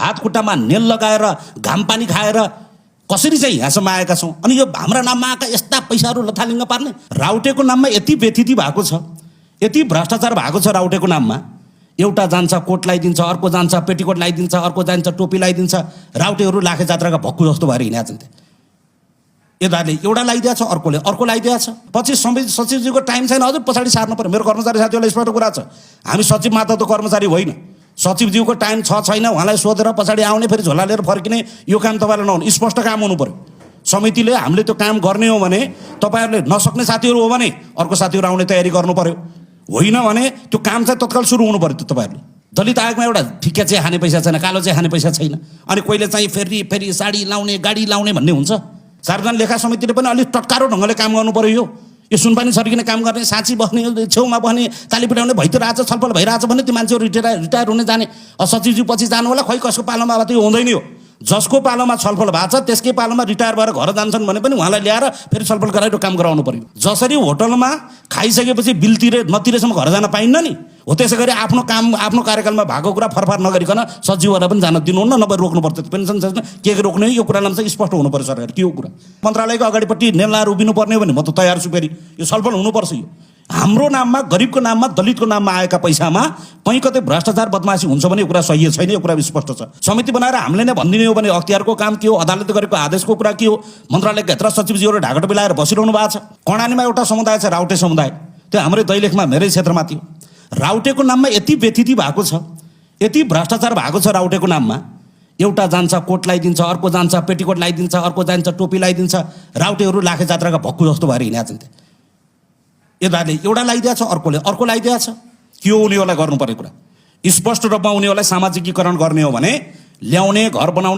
हात खुट्टामा नेल लगाएर घाम पानी खाएर कसरी चाहिँ यहाँसम्म आएका छौँ। अनि यो हाम्रा नाममा आएका यस्ता पैसाहरू लथालिङ्ग पार्ने, राउटेको नाममा यति व्यथिति भएको छ, यति भ्रष्टाचार भएको छ राउटेको नाममा। एउटा जान्छ कोट लगाइदिन्छ, अर्को जान्छ पेटीकोट लगाइदिन्छ, अर्को जान्छ टोपी लगाइदिन्छ। राउटेहरू लाखे जात्राका भक्कु जस्तो भएर हिँडेका छन्। यताले एउटा लगाइदिएको छ, अर्कोले अर्को लगाइदिएको छ। पछि सचिवजीको टाइम छैन, हजुर पछाडि सार्नु पर्यो। मेरो कर्मचारी साथीहरूलाई स्पष्ट कुरा छ, हामी सचिव मात्र त कर्मचारी होइन। सचिवज्यूको टाइम छैन, उहाँलाई सोधेर पछाडि आउने, फेरि झोला लिएर फर्किने, यो काम तपाईँलाई नहुने, स्पष्ट काम हुनु पर्यो। समितिले हामीले त्यो काम गर्ने हो भने, तपाईँहरूले नसक्ने साथीहरू हो भने अर्को साथीहरू आउने तयारी गर्नु पर्यो। होइन भने त्यो काम चाहिँ तत्काल सुरु हुनु पर्यो। त्यो तपाईँहरूले दलित आयोगमा एउटा ठिक्का चाहिँ खाने पैसा छैन, कालो चाहिँ खाने पैसा छैन। अनि कोहीले चाहिँ फेरि साडी लाउने, गाडी लाउने भन्ने हुन्छ। सार्वजनिक लेखा समितिले पनि अलिक टटकारो ढङ्गले काम गर्नु पर्यो। यो सुनपानी छर्किने काम गर्ने, साँची बस्ने, छेउमा बस्ने, ताली पिटाउने भइरहेछ, छलफल भइरहेछ भने त्यो मान्छेहरू रिटायर हुने जाने, सचिवज्यू पछि जानु होला। खै कसको पालोमा अब त्यो हुँदैन। हो जसको पालोमा छलफल भएको छ त्यसकै पालोमा रिटायर भएर घर जान्छन् भने पनि उहाँलाई ल्याएर फेरि छलफल गराएर काम गराउनु पर्यो। जसरी होटलमा खाइसकेपछि बिल नतिरेसम्म घर जान पाइन्न नि, हो त्यसै गरी आफ्नो काम आफ्नो कार्यकालमा भएको कुरा फरफार नगरिकन सचिवहरूलाई पनि जान दिनुहुन्न, नभए रोक्नु पर्छ। पेन्सन छैन के रोक्ने, यो कुरालाई चाहिँ स्पष्ट हुनु पर्यो सरकार। के हो कुरा, मन्त्रालयको अगाडिपट्टि नेलाएर उभिनु पर्ने हो भने म त तयार छु। फेरि यो छलफल हुनुपर्छ। यो हाम्रो नाममा, गरिबको नाममा, दलितको नाममा आएका पैसामा कहीँ कतै भ्रष्टाचार बदमासी हुन्छ भने यो कुरा सही छैन। यो कुरा स्पष्ट छ। समिति बनाएर हामीले नै भनिदिने हो भने अख्तियारको काम के हो, अदालतले गरेको आदेशको कुरा के हो। मन्त्रालयका भित्र सचिवजीहरू ढाकटो मिलाएर बसिरहनु भएको छ। कर्णालीमा एउटा समुदाय छ, राउटे समुदाय, त्यो हाम्रै दैलेखमा मेरै क्षेत्रमा थियो। राउटेको नाममा यति व्यथिति भएको छ, यति भ्रष्टाचार भएको छ राउटेको नाममा। एउटा जान्छ कोट लगाइदिन्छ, अर्को जान्छ पेटीकोट लगाइदिन्छ, अर्को जान्छ टोपी लगाइदिन्छ। राउटेहरू लाखे जात्राका भक्कु जस्तो भएर हिँडेका छन्। यताले एउटा लगाइदिएको छ, अर्कोले अर्को लगाइदिएको छ। के हो उनीहरूलाई गर्नुपर्ने कुरा, स्पष्ट रूपमा उनीहरूलाई सामाजिकीकरण गर्ने हो भने ल्याउने, घर बनाउने।